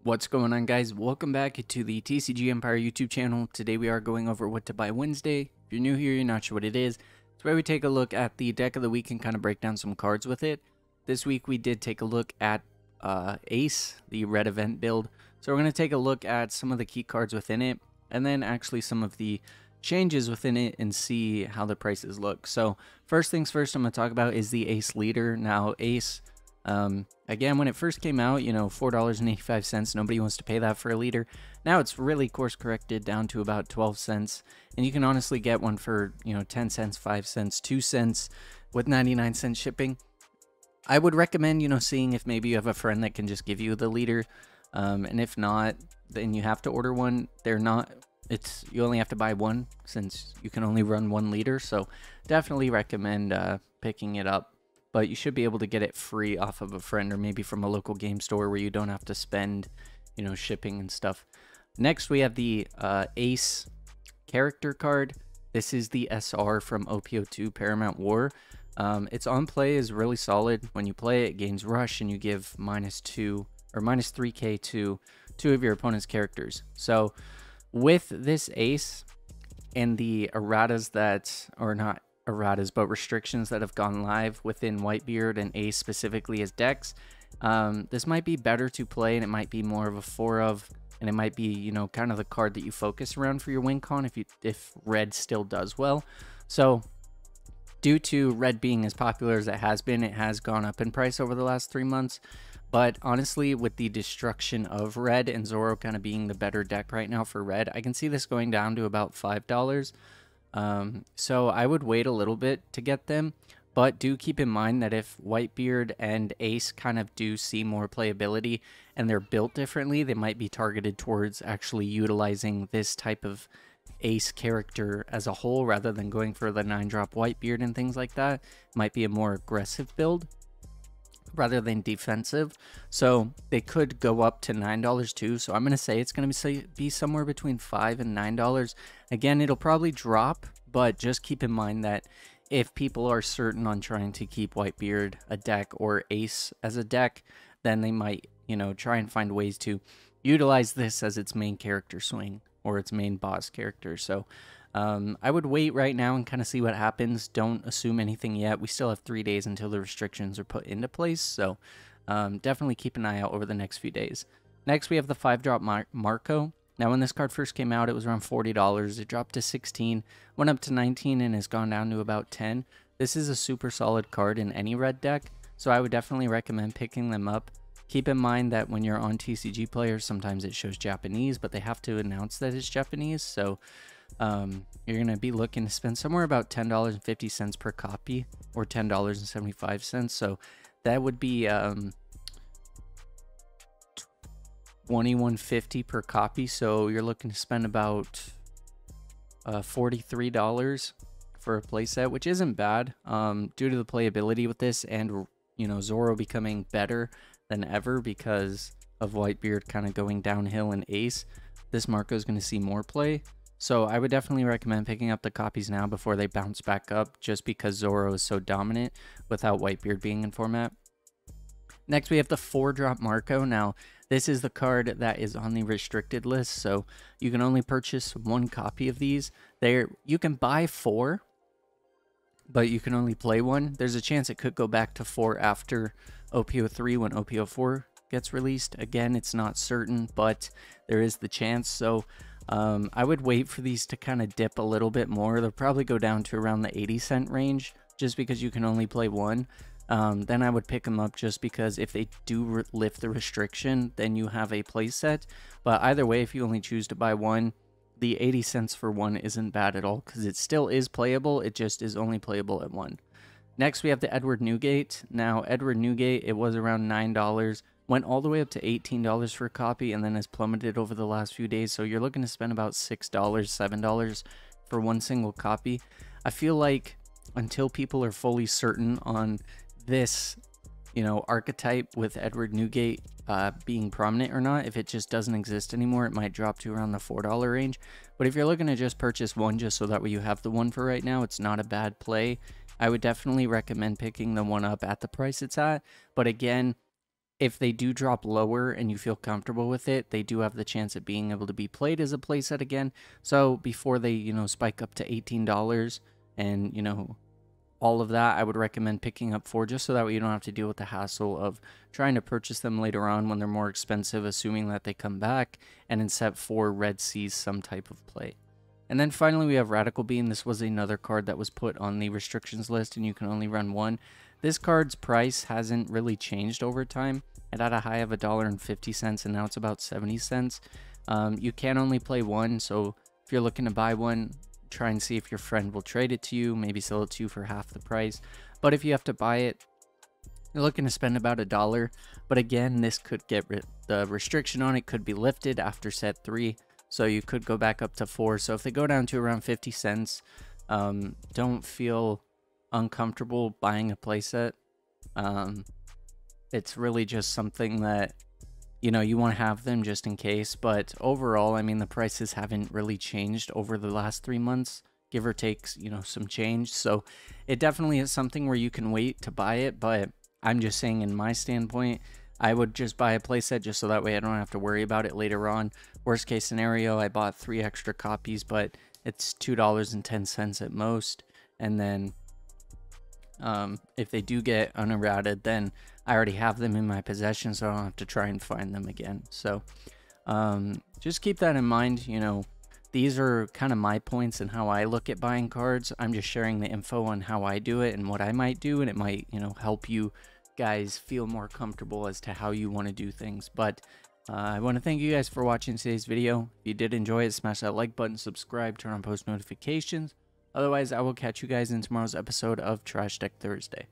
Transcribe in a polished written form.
What's going on, guys? Welcome back to the TCG Empire YouTube channel. Today we are going over what to buy Wednesday. If you're new here, you're not sure what it is. It's where we take a look at the deck of the week and kind of break down some cards with it. This week we did take a look at Ace, the red event build. So we're going to take a look at some of the key cards within it, and then actually some of the changes within it and see how the prices look. So first things first I'm going to talk about is the Ace leader. Now Ace, again, when it first came out, you know, $4.85, nobody wants to pay that for a leader. Now it's really course corrected down to about 12 cents, and you can honestly get one for, you know, 10 cents, 5 cents, 2 cents with 99 cent shipping. I would recommend, you know, seeing if maybe you have a friend that can just give you the leader, and if not, then you have to order one. You only have to buy one since you can only run one leader, so definitely recommend picking it up. But you should be able to get it free off of a friend or maybe from a local game store where you don't have to spend, you know, shipping and stuff. Next, we have the Ace character card. This is the SR from OPO2 Paramount War. Its on play is really solid. When you play it, gains rush and you give -2 or -3k to 2 of your opponent's characters. So with this Ace and the erratas that are not erratas, but restrictions that have gone live within Whitebeard and Ace specifically as decks, this might be better to play, and it might be more of a 4 of, and it might be, you know, kind of the card that you focus around for your win con if red still does well. So due to red being as popular as it has been, it has gone up in price over the last 3 months. But honestly, with the destruction of red and Zoro kind of being the better deck right now for red, I can see this going down to about $5. So I would wait a little bit to get them, but do keep in mind that if Whitebeard and Ace kind of do see more playability and they're built differently, they might be targeted towards actually utilizing this type of Ace character as a whole rather than going for the 9-drop Whitebeard and things like that. It might be a more aggressive build rather than defensive, so they could go up to $9 too. So I'm going to say it's going to be somewhere between $5 and $9. Again, it'll probably drop, but just keep in mind that if people are certain on trying to keep Whitebeard a deck or Ace as a deck, then they might, you know, try and find ways to utilize this as its main character swing or its main boss character. So I would wait right now and kind of see what happens. Don't assume anything yet. We still have 3 days until the restrictions are put into place, so definitely keep an eye out over the next few days. Next, we have the 5-drop Marco. Now, when this card first came out, it was around $40. It dropped to 16, went up to 19, and has gone down to about 10. This is a super solid card in any red deck, so I would definitely recommend picking them up. Keep in mind that when you're on TCG players, sometimes it shows Japanese, but they have to announce that it's Japanese, so you're going to be looking to spend somewhere about $10.50 per copy or $10.75. So that would be $21.50 per copy. So you're looking to spend about $43 for a playset, which isn't bad due to the playability with this and, you know, Zoro becoming better than ever because of Whitebeard kind of going downhill in Ace. This Marco is going to see more play. So I would definitely recommend picking up the copies now before they bounce back up, just because Zoro is so dominant without Whitebeard being in format. Next, we have the 4-drop Marco. Now, this is the card that is on the restricted list, so you can only purchase 1 copy of these. You can buy 4, but you can only play 1. There's a chance it could go back to 4 after OPO3 when OPO4 gets released. Again, it's not certain, but there is the chance. So I would wait for these to kind of dip a little bit more. They'll probably go down to around the 80-cent range just because you can only play 1. Then I would pick them up just because if they do lift the restriction, then you have a play set. But either way, if you only choose to buy 1, the 80 cents for 1 isn't bad at all because it still is playable. It just is only playable at 1. Next, we have the Edward Newgate. Now, Edward Newgate, it was around $9. Went all the way up to $18 for a copy and then has plummeted over the last few days. So you're looking to spend about $6, $7 for 1 single copy. I feel like until people are fully certain on this, you know, archetype with Edward Newgate being prominent or not, if it just doesn't exist anymore, it might drop to around the $4 range. But if you're looking to just purchase 1 just so that way you have the 1 for right now, it's not a bad play. I would definitely recommend picking the 1 up at the price it's at. But again, if they do drop lower and you feel comfortable with it, they do have the chance of being able to be played as a playset again. So before they, spike up to $18 and, all of that, I would recommend picking up 4 just so that way you don't have to deal with the hassle of trying to purchase them later on when they're more expensive, assuming that they come back, and in set 4, Red sees some type of play. And then finally we have Radical Beam. This was another card that was put on the restrictions list and you can only run 1. This card's price hasn't really changed over time. It had a high of $1.50 and now it's about 70 cents. You can only play 1, so if you're looking to buy one, try and see if your friend will trade it to you, maybe sell it to you for half the price. But if you have to buy it, you're looking to spend about $1. But again, this could get the restriction on it could be lifted after set 3, so you could go back up to 4. So if they go down to around 50 cents, don't feel uncomfortable buying a playset. It's really just something that you want to have them just in case. But overall, I mean, the prices haven't really changed over the last 3 months, give or take, some change. So it definitely is something where you can wait to buy it. But I'm just saying, in my standpoint, I would just buy a playset just so that way I don't have to worry about it later on. Worst case scenario, I bought 3 extra copies, but it's $2.10 at most. And then if they do get unerrated, then I already have them in my possession, so I don't have to try and find them again. So just keep that in mind. These are kind of my points and how I look at buying cards. I'm just sharing the info on how I do it and what I might do, and it might help you guys feel more comfortable as to how you want to do things. But I want to thank you guys for watching today's video. If you did enjoy it, smash that like button, subscribe, turn on post notifications. Otherwise, I will catch you guys in tomorrow's episode of Trash Deck Thursday.